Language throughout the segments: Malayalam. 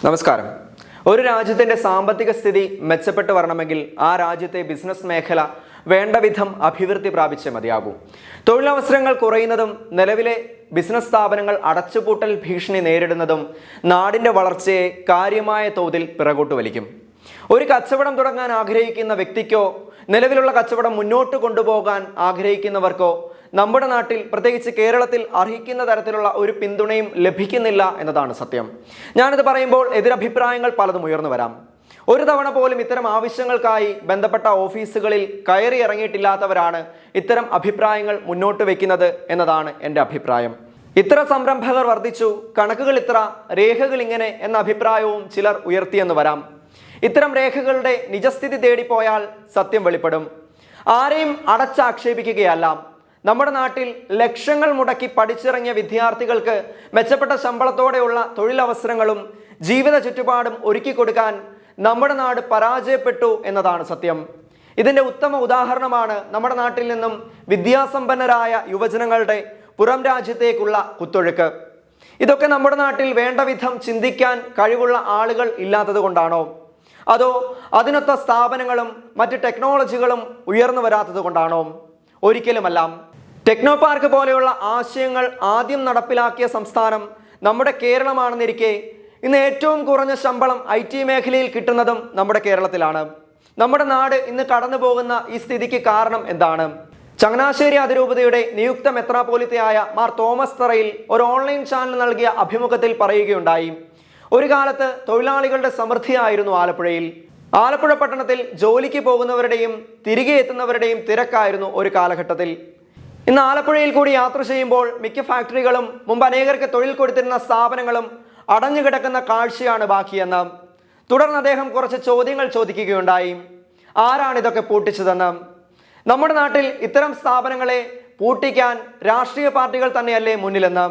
നമസ്കാരം. ഒരു രാജ്യത്തിൻ്റെ സാമ്പത്തിക സ്ഥിതി മെച്ചപ്പെട്ടു വരണമെങ്കിൽ ആ രാജ്യത്തെ ബിസിനസ് മേഖല വേണ്ട വിധം അഭിവൃദ്ധി പ്രാപിച്ചേ മതിയാകൂ. തൊഴിലവസരങ്ങൾ കുറയുന്നതും നിലവിലെ ബിസിനസ് സ്ഥാപനങ്ങൾ അടച്ചുപൂട്ടൽ ഭീഷണി നേരിടുന്നതും നാടിൻ്റെ വളർച്ചയെ കാര്യമായ തോതിൽ പിറകോട്ട് വലിക്കും. ഒരു കച്ചവടം തുടങ്ങാൻ ആഗ്രഹിക്കുന്ന വ്യക്തിക്കോ നിലവിലുള്ള കച്ചവടം മുന്നോട്ട് കൊണ്ടുപോകാൻ ആഗ്രഹിക്കുന്നവർക്കോ നമ്മുടെ നാട്ടിൽ പ്രത്യേകിച്ച് കേരളത്തിൽ അർഹിക്കുന്ന തരത്തിലുള്ള ഒരു പിന്തുണയും ലഭിക്കുന്നില്ല എന്നതാണ് സത്യം. ഞാനിത് പറയുമ്പോൾ എതിരഭിപ്രായങ്ങൾ പലതും ഉയർന്നു വരാം. ഒരു തവണ പോലും ഇത്തരം ആവശ്യങ്ങൾക്കായി ബന്ധപ്പെട്ട ഓഫീസുകളിൽ കയറി ഇറങ്ങിയിട്ടില്ലാത്തവരാണ് ഇത്തരം അഭിപ്രായങ്ങൾ മുന്നോട്ട് വെക്കുന്നത് എന്നതാണ് എൻ്റെ അഭിപ്രായം. ഇത്ര സംരംഭകർ വർദ്ധിച്ചു, കണക്കുകൾ ഇത്ര, രേഖകൾ ഇങ്ങനെ എന്ന അഭിപ്രായവും ചിലർ ഉയർത്തിയെന്ന് വരാം. ഇത്തരം രേഖകളുടെ നിജസ്ഥിതി തേടിപ്പോയാൽ സത്യം വെളിപ്പെടും. ആരെയും അടച്ചാക്ഷേപിക്കുകയല്ല. നമ്മുടെ നാട്ടിൽ ലക്ഷങ്ങൾ മുടക്കി പഠിച്ചിറങ്ങിയ വിദ്യാർത്ഥികൾക്ക് മെച്ചപ്പെട്ട ശമ്പളത്തോടെയുള്ള തൊഴിലവസരങ്ങളും ജീവിത ചുറ്റുപാടും ഒരുക്കി കൊടുക്കാൻ നമ്മുടെ നാട് പരാജയപ്പെട്ടു എന്നതാണ് സത്യം. ഇതിൻ്റെ ഉത്തമ ഉദാഹരണമാണ് നമ്മുടെ നാട്ടിൽ നിന്നും വിദ്യാസമ്പന്നരായ യുവജനങ്ങളുടെ പുറം രാജ്യത്തേക്കുള്ള കുത്തൊഴുക്ക്. ഇതൊക്കെ നമ്മുടെ നാട്ടിൽ വേണ്ട വിധം ചിന്തിക്കാൻ കഴിവുള്ള ആളുകൾ ഇല്ലാത്തത് കൊണ്ടാണോ, അതോ അതിനൊത്ത സ്ഥാപനങ്ങളും മറ്റ് ടെക്നോളജികളും ഉയർന്നു വരാത്തത് കൊണ്ടാണോ? ഒരിക്കലുമല്ല. ടെക്നോ പാർക്ക് പോലെയുള്ള ആശയങ്ങൾ ആദ്യം നടപ്പിലാക്കിയ സംസ്ഥാനം നമ്മുടെ കേരളമാണെന്നിരിക്കെ ഇന്ന് ഏറ്റവും കുറഞ്ഞ ശമ്പളം IT മേഖലയിൽ കിട്ടുന്നതും നമ്മുടെ കേരളത്തിലാണ്. നമ്മുടെ നാട് ഇന്ന് കടന്നു പോകുന്ന ഈ സ്ഥിതിക്ക് കാരണം എന്താണ്? ചങ്ങനാശ്ശേരി അതിരൂപതയുടെ നിയുക്ത മെത്രാപ്പോലിത്തയായ മാർ തോമസ് തറയിൽ ഒരു ഓൺലൈൻ ചാനൽ നൽകിയ അഭിമുഖത്തിൽ പറയുകയുണ്ടായി. ഒരു കാലത്ത് തൊഴിലാളികളുടെ സമൃദ്ധിയായിരുന്നു ആലപ്പുഴയിൽ. ആലപ്പുഴ പട്ടണത്തിൽ ജോലിക്ക് പോകുന്നവരുടെയും തിരികെ എത്തുന്നവരുടെയും തിരക്കായിരുന്നു ഒരു കാലഘട്ടത്തിൽ. ഇന്ന് ആലപ്പുഴയിൽ കൂടി യാത്ര ചെയ്യുമ്പോൾ മിക്ക ഫാക്ടറികളും മുമ്പ് അനേകർക്ക് തൊഴിൽ കൊടുത്തിരുന്ന സ്ഥാപനങ്ങളും അടഞ്ഞുകിടക്കുന്ന കാഴ്ചയാണ് ബാക്കിയെന്ന്. തുടർന്ന് അദ്ദേഹം കുറച്ച് ചോദ്യങ്ങൾ ചോദിക്കുകയുണ്ടായി. ആരാണ് ഇതൊക്കെ പൂട്ടിച്ചതെന്ന്? നമ്മുടെ നാട്ടിൽ ഇത്തരം സ്ഥാപനങ്ങളെ പൂട്ടിക്കാൻ രാഷ്ട്രീയ പാർട്ടികൾ തന്നെയല്ലേ മുന്നിലെന്ന്?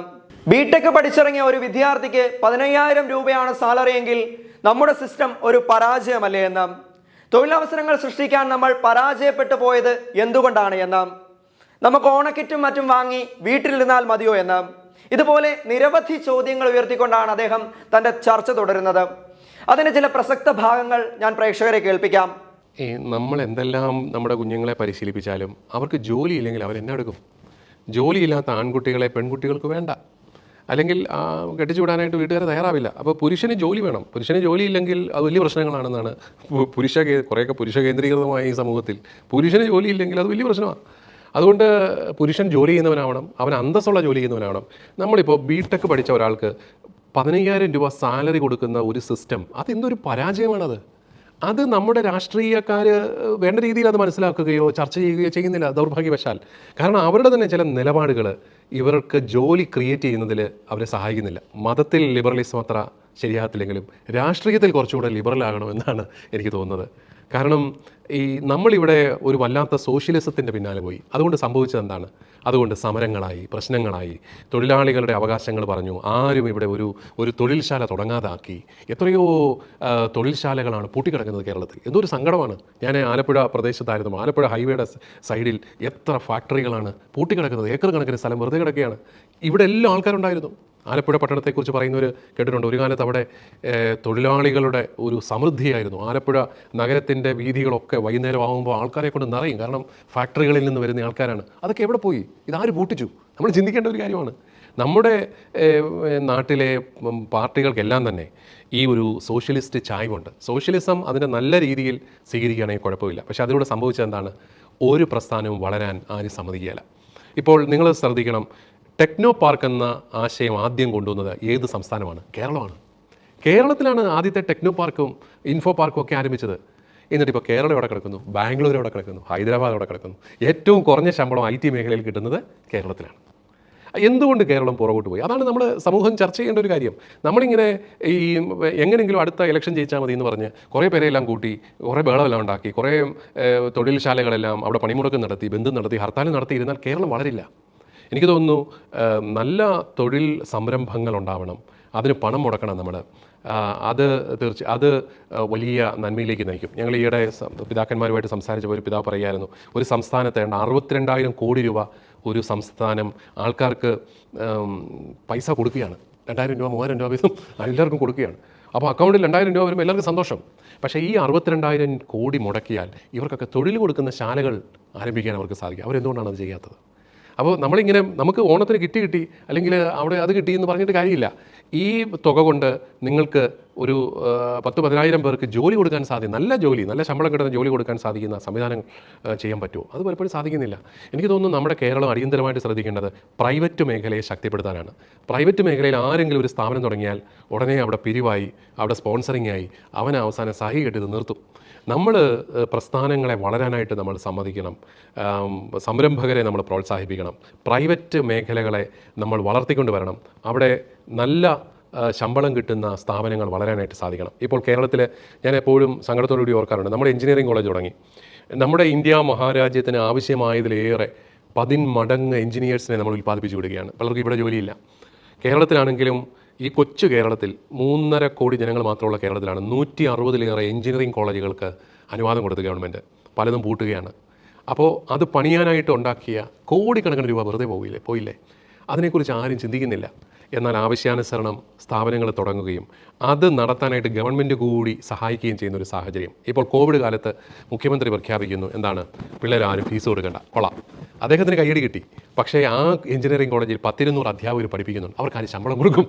ബിടെക് പഠിച്ചിറങ്ങിയ ഒരു വിദ്യാർത്ഥിക്ക് 15,000 രൂപയാണ് സാലറി എങ്കിൽ നമ്മുടെ സിസ്റ്റം ഒരു പരാജയമല്ലേ എന്ന്? തൊഴിലവസരങ്ങൾ സൃഷ്ടിക്കാൻ നമ്മൾ പരാജയപ്പെട്ടു പോയത് എന്തുകൊണ്ടാണ് എന്ന്? നമുക്ക് ഓണക്കിറ്റും മറ്റും വാങ്ങി വീട്ടിലിരുന്നാൽ മതിയോ എന്ന്? ഇതുപോലെ നിരവധി ചോദ്യങ്ങൾ ഉയർത്തിക്കൊണ്ടാണ് അദ്ദേഹം തൻ്റെ ചർച്ച തുടരുന്നത്. അതിന് ചില പ്രസക്ത ഭാഗങ്ങൾ ഞാൻ പ്രേക്ഷകരെ കേൾപ്പിക്കാം. നമ്മൾ എന്തെല്ലാം നമ്മുടെ കുഞ്ഞുങ്ങളെ പരിശീലിപ്പിച്ചാലും അവർക്ക് ജോലിയില്ലെങ്കിൽ അവരെന്നെ എടുക്കും. ജോലിയില്ലാത്ത ആൺകുട്ടികളെ പെൺകുട്ടികൾക്ക് വേണ്ട, അല്ലെങ്കിൽ കെട്ടിച്ചു വിടാനായിട്ട് വീട്ടുകാരെ തയ്യാറാവില്ല. അപ്പോൾ പുരുഷന് ജോലി വേണം. പുരുഷന് ജോലിയില്ലെങ്കിൽ അത് വലിയ പ്രശ്നങ്ങളാണെന്നാണ് കുറേയൊക്കെ പുരുഷ കേന്ദ്രീകൃതമായ ഈ സമൂഹത്തിൽ പുരുഷന് ജോലിയില്ലെങ്കിൽ അത് വലിയ പ്രശ്നമാണ്. അതുകൊണ്ട് പുരുഷൻ ജോലി ചെയ്യുന്നവനാവണം, അവൻ അന്തസ്സുള്ള ജോലി ചെയ്യുന്നവനാവണം. നമ്മളിപ്പോൾ ബിടെക് പഠിച്ച ഒരാൾക്ക് 15,000 രൂപ സാലറി കൊടുക്കുന്ന ഒരു സിസ്റ്റം, അതെന്തൊരു പരാജയമാണത്. അത് നമ്മുടെ രാഷ്ട്രീയക്കാർ വേണ്ട രീതിയിൽ അത് മനസ്സിലാക്കുകയോ ചർച്ച ചെയ്യുകയോ ചെയ്യുന്നില്ല, ദൗർഭാഗ്യവശാൽ. കാരണം അവരുടെ തന്നെ ചില നിലപാടുകൾ ഇവർക്ക് ജോലി ക്രിയേറ്റ് ചെയ്യുന്നതിൽ അവരെ സഹായിക്കുന്നില്ല. മതത്തിൽ ലിബറലിസം അത്ര ശരിയാകത്തില്ലെങ്കിലും രാഷ്ട്രീയത്തിൽ കുറച്ചുകൂടെ ലിബറൽ ആകണമെന്നാണ് എനിക്ക് തോന്നുന്നത്. കാരണം നമ്മളിവിടെ ഒരു വല്ലാത്ത സോഷ്യലിസത്തിൻ്റെ പിന്നാലെ പോയി. അതുകൊണ്ട് സംഭവിച്ചത് എന്താണ്? അതുകൊണ്ട് സമരങ്ങളായി, പ്രശ്നങ്ങളായി, തൊഴിലാളികളുടെ അവകാശങ്ങൾ പറഞ്ഞു. ആരും ഇവിടെ ഒരു തൊഴിൽശാല തുടങ്ങാതാക്കി. എത്രയോ തൊഴിൽശാലകളാണ് പൂട്ടിക്കിടക്കുന്നത് കേരളത്തിൽ. എന്തൊരു സങ്കടമാണ്. ഞാൻ ആലപ്പുഴ പ്രദേശത്തായിരുന്നു. ആലപ്പുഴ ഹൈവേയുടെ സൈഡിൽ എത്ര ഫാക്ടറികളാണ് പൂട്ടിക്കിടക്കുന്നത്. ഏക്കർ കണക്കിന് സ്ഥലം വെറുതെ കിടക്കുകയാണ്. ഇവിടെ എല്ലാ ആൾക്കാരുണ്ടായിരുന്നു. ആലപ്പുഴ പട്ടണത്തെക്കുറിച്ച് പറയുന്നവർ കേട്ടിട്ടുണ്ട്. ഒരു കാലത്ത് അവിടെ തൊഴിലാളികളുടെ ഒരു സമൃദ്ധിയായിരുന്നു. ആലപ്പുഴ നഗരത്തിൻ്റെ വീഥികളൊക്കെ വൈകുന്നേരം ആകുമ്പോൾ ആൾക്കാരെ കൊണ്ട് നിറയും. കാരണം ഫാക്ടറികളിൽ നിന്ന് വരുന്ന ആൾക്കാരാണ്. അതൊക്കെ എവിടെ പോയി? ഇതാര് പൂട്ടിച്ചു? നമ്മൾ ചിന്തിക്കേണ്ട ഒരു കാര്യമാണ്. നമ്മുടെ നാട്ടിലെ പാർട്ടികൾക്കെല്ലാം തന്നെ ഈ ഒരു സോഷ്യലിസ്റ്റ് ചായ്വുണ്ട്. സോഷ്യലിസം അതിനെ നല്ല രീതിയിൽ സ്വീകരിക്കുകയാണെങ്കിൽ കുഴപ്പമില്ല. പക്ഷേ അതിലൂടെ സംഭവിച്ചത് എന്താണ്? ഒരു പ്രസ്ഥാനവും വളരാൻ ആരും സമ്മതിക്കുകയില്ല. ഇപ്പോൾ നിങ്ങൾ ശ്രദ്ധിക്കണം, ടെക്നോ പാർക്ക് എന്ന ആശയം ആദ്യം കൊണ്ടുവന്നത് ഏത് സംസ്ഥാനമാണ്? കേരളമാണ്. കേരളത്തിലാണ് ആദ്യത്തെ ടെക്നോ പാർക്കും ഇൻഫോ പാർക്കും ഒക്കെ ആരംഭിച്ചത്. എന്നിട്ടിപ്പോൾ കേരളം എവിടെ കിടക്കുന്നു? ബാംഗ്ലൂർ എവിടെ കിടക്കുന്നു? ഹൈദരാബാദ് എവിടെ കിടക്കുന്നു? ഏറ്റവും കുറഞ്ഞ ശമ്പളം IT മേഖലയിൽ കിട്ടുന്നത് കേരളത്തിലാണ്. എന്തുകൊണ്ട് കേരളം പുറകോട്ട് പോയി? അതാണ് നമ്മൾ സമൂഹം ചർച്ച ചെയ്യേണ്ട ഒരു കാര്യം. നമ്മളിങ്ങനെ എങ്ങനെയെങ്കിലും അടുത്ത ഇലക്ഷൻ ജയിച്ചാൽ മതി എന്ന് പറഞ്ഞ് കുറേ പേരെല്ലാം കൂട്ടി, കുറേ ബഹളമെല്ലാം ഉണ്ടാക്കി, കുറേ തൊഴിൽശാലകളെല്ലാം അവിടെ പണിമുടക്കം നടത്തി, ബന്ധം നടത്തി, ഹർത്താൽ നടത്തിയിരുന്നാൽ കേരളം വളരില്ല. എനിക്ക് തോന്നുന്നു നല്ല തൊഴിൽ സംരംഭങ്ങൾ ഉണ്ടാവണം. അതിന് പണം മുടക്കണം നമ്മൾ. അത് വലിയ നന്മയിലേക്ക് നയിക്കും. ഞങ്ങൾ ഈയിടെ പിതാക്കന്മാരുമായിട്ട് സംസാരിച്ചപ്പോൾ ഒരു പിതാവ് പറയുമായിരുന്നു, ഒരു സംസ്ഥാനത്ത് 62,000 കോടി രൂപ ഒരു സംസ്ഥാനം ആൾക്കാർക്ക് പൈസ കൊടുക്കുകയാണ്. 2,000 രൂപ 3,000 രൂപ വീതം എല്ലാവർക്കും കൊടുക്കുകയാണ്. അപ്പോൾ അക്കൗണ്ടിൽ 2000 രൂപ വരുമ്പോൾ എല്ലാവർക്കും സന്തോഷം. പക്ഷേ ഈ 62,000 കോടി മുടക്കിയാൽ ഇവർക്കൊക്കെ തൊഴിൽ കൊടുക്കുന്ന ശാലകൾ ആരംഭിക്കാൻ അവർക്ക് സാധിക്കും. അവരെന്തുകൊണ്ടാണ് അത് ചെയ്യാത്തത്? അപ്പോൾ നമ്മളിങ്ങനെ നമുക്ക് ഓണത്തിന് കിട്ടി അല്ലെങ്കിൽ അവിടെ അത് കിട്ടി എന്ന് പറഞ്ഞിട്ട് കാര്യമില്ല. ഈ തുക കൊണ്ട് നിങ്ങൾക്ക് ഒരു 10,000-10,000 പേർക്ക് ജോലി കൊടുക്കാൻ സാധിക്കും. നല്ല ജോലി, നല്ല ശമ്പളം കിട്ടുന്ന ജോലി കൊടുക്കാൻ സാധിക്കുന്ന സംവിധാനം ചെയ്യാൻ പറ്റുമോ? അത് പലപ്പോഴും സാധിക്കുന്നില്ല. എനിക്ക് തോന്നുന്നു നമ്മുടെ കേരളം അടിയന്തരമായിട്ട് ശ്രദ്ധിക്കേണ്ടത് പ്രൈവറ്റ് മേഖലയെ ശക്തിപ്പെടുത്താനാണ്. പ്രൈവറ്റ് മേഖലയിൽ ആരെങ്കിലും ഒരു സ്ഥാപനം തുടങ്ങിയാൽ ഉടനെ അവിടെ പിരിവായി, അവിടെ സ്പോൺസറിംഗ് ആയി, അവൻ അവസാനം സഹി കെട്ടി നിർത്തും. നമ്മൾ പ്രസ്ഥാനങ്ങളെ വളരാനായിട്ട് നമ്മൾ സമ്മതിക്കണം. സംരംഭകരെ നമ്മൾ പ്രോത്സാഹിപ്പിക്കണം. പ്രൈവറ്റ് മേഖലകളെ നമ്മൾ വളർത്തിക്കൊണ്ട് വരണം. അവിടെ നല്ല ശമ്പളം കിട്ടുന്ന സ്ഥാപനങ്ങൾ വളരാനായിട്ട് സാധിക്കണം. ഇപ്പോൾ കേരളത്തിൽ ഞാൻ എപ്പോഴും സങ്കടത്തോടുകൂടി ഓർക്കാറുണ്ട്, നമ്മുടെ എഞ്ചിനീയറിംഗ് കോളേജ് തുടങ്ങി. നമ്മുടെ ഇന്ത്യ മഹാരാജ്യത്തിന് ആവശ്യമായതിലേറെ 10 മടങ്ങ് എഞ്ചിനീയേഴ്സിനെ നമ്മൾ ഉൽപ്പാദിപ്പിച്ചു വിടുകയാണ്. പലർക്കും ഇവിടെ ജോലിയില്ല. കേരളത്തിലാണെങ്കിലും ഈ കൊച്ചു കേരളത്തിൽ 3.5 കോടി ജനങ്ങൾ മാത്രമുള്ള കേരളത്തിലാണ് 160-ലേറെ എഞ്ചിനീയറിംഗ് കോളേജുകൾക്ക് അനുവാദം കൊടുത്ത് ഗവൺമെൻറ്. പലതും പൂട്ടുകയാണ്. അപ്പോൾ അത് പണിയാനായിട്ട് ഉണ്ടാക്കിയ കോടിക്കണക്കിന് രൂപ വെറുതെ പോയില്ലേ? അതിനെക്കുറിച്ച് ആരും ചിന്തിക്കുന്നില്ല. എന്നാൽ ആവശ്യാനുസരണം സ്ഥാപനങ്ങൾ തുടങ്ങുകയും അത് നടത്താനായിട്ട് ഗവൺമെൻറ് കൂടി സഹായിക്കുകയും ചെയ്യുന്ന ഒരു സാഹചര്യം. ഇപ്പോൾ കോവിഡ് കാലത്ത് മുഖ്യമന്ത്രി പ്രഖ്യാപിക്കുന്നു, എന്താണ്, പിള്ളേരാരും ഫീസ് കൊടുക്കേണ്ട, കൊള്ളാം. അദ്ദേഹത്തിന് കയ്യടി കിട്ടി. പക്ഷേ ആ എഞ്ചിനീയറിംഗ് കോളേജിൽ 100-200 അധ്യാപകർ പഠിപ്പിക്കുന്നുണ്ട്. അവർക്കാരും ശമ്പളം കൊടുക്കും.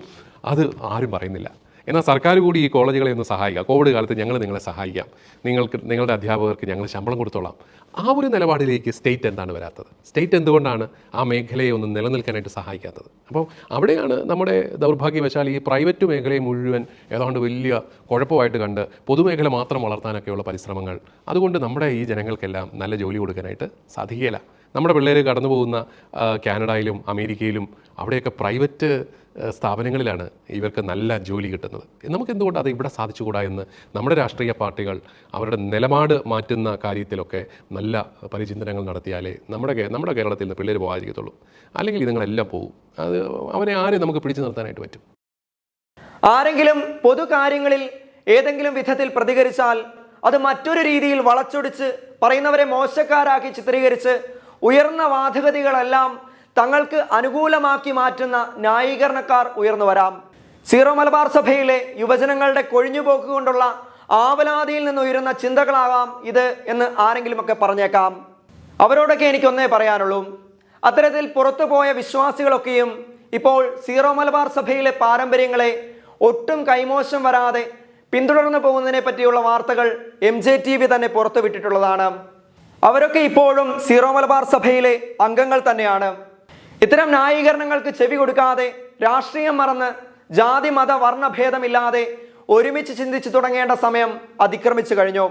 അത് ആരും പറയുന്നില്ല. എന്നാൽ സർക്കാർ കൂടി ഈ കോളേജുകളെ ഒന്ന് സഹായിക്കുക. കോവിഡ് കാലത്ത് ഞങ്ങൾ നിങ്ങളെ സഹായിക്കാം, നിങ്ങളുടെ അധ്യാപകർക്ക് ഞങ്ങൾ ശമ്പളം കൊടുത്തോളാം. ആ ഒരു നിലപാടിലേക്ക് സ്റ്റേറ്റ് എന്താണ് വരാത്തത്? സ്റ്റേറ്റ് എന്തുകൊണ്ടാണ് ആ മേഖലയെ ഒന്ന് നിലനിൽക്കാനായിട്ട് സഹായിക്കാത്തത്? അപ്പോൾ അവിടെയാണ് നമ്മുടെ ദൗർഭാഗ്യവശാൽ ഈ പ്രൈവറ്റ് മേഖലയെ മുഴുവൻ ഏതാണ്ട് വലിയ കുഴപ്പമായിട്ട് കണ്ട് പൊതുമേഖല മാത്രം വളർത്താനൊക്കെയുള്ള പരിശ്രമങ്ങൾ. അതുകൊണ്ട് നമ്മുടെ ഈ ജനങ്ങൾക്കെല്ലാം നല്ല ജോലി കൊടുക്കാനായിട്ട് സാധിക്കുകയില്ല. നമ്മുടെ പിള്ളേർ കടന്നു പോകുന്ന കാനഡയിലും അമേരിക്കയിലും അവിടെയൊക്കെ പ്രൈവറ്റ് സ്ഥാപനങ്ങളിലാണ് ഇവർക്ക് നല്ല ജോലി കിട്ടുന്നത്. നമുക്ക് എന്തുകൊണ്ട് അത് ഇവിടെ സാധിച്ചുകൂടാ എന്ന് നമ്മുടെ രാഷ്ട്രീയ പാർട്ടികൾ അവരുടെ നിലപാട് മാറ്റുന്ന കാര്യത്തിലൊക്കെ നല്ല പരിചിന്തനങ്ങൾ നടത്തിയാലേ നമ്മുടെ കേരളത്തിൽ നിന്ന് പിള്ളേർ പോകാതിരിക്കത്തുള്ളൂ. അല്ലെങ്കിൽ ഇതുങ്ങളെല്ലാം പോകും. അത് അവനെ ആരെ നമുക്ക് പിടിച്ചു നിർത്താനായിട്ട് പറ്റും? ആരെങ്കിലും പൊതു കാര്യങ്ങളിൽ ഏതെങ്കിലും വിധത്തിൽ പ്രതികരിച്ചാൽ അത് മറ്റൊരു രീതിയിൽ വളച്ചൊടിച്ച് പറയുന്നവരെ മോശക്കാരാക്കി ചിത്രീകരിച്ച് ഉയർന്ന വാദഗതികളെല്ലാം തങ്ങൾക്ക് അനുകൂലമാക്കി മാറ്റുന്ന ന്യായീകരണക്കാർ ഉയർന്നു വരാം. സീറോ മലബാർ സഭയിലെ യുവജനങ്ങളുടെ കൊഴിഞ്ഞുപോക്ക് കൊണ്ടുള്ള ആവലാതിയിൽ നിന്ന് ഉയരുന്ന ചിന്തകളാകാം ഇത് എന്ന് ആരെങ്കിലുമൊക്കെ പറഞ്ഞേക്കാം. അവരോടൊക്കെ എനിക്കൊന്നേ പറയാനുള്ളൂ, അത്തരത്തിൽ പുറത്തുപോയ വിശ്വാസികളൊക്കെയും ഇപ്പോൾ സീറോ മലബാർ സഭയിലെ പാരമ്പര്യങ്ങളെ ഒട്ടും കൈമോശം വരാതെ പിന്തുടർന്നു പോകുന്നതിനെ പറ്റിയുള്ള വാർത്തകൾ MJTV തന്നെ പുറത്തുവിട്ടിട്ടുള്ളതാണ്. അവരൊക്കെ ഇപ്പോഴും സീറോ മലബാർ സഭയിലെ അംഗങ്ങൾ തന്നെയാണ്. ഇത്തരം ന്യായീകരണങ്ങൾക്ക് ചെവി കൊടുക്കാതെ രാഷ്ട്രീയം മറന്ന് ജാതി മത വർണ്ണഭേദമില്ലാതെ ഒരുമിച്ച് ചിന്തിച്ചു തുടങ്ങേണ്ട സമയം അതിക്രമിച്ചു കഴിഞ്ഞു.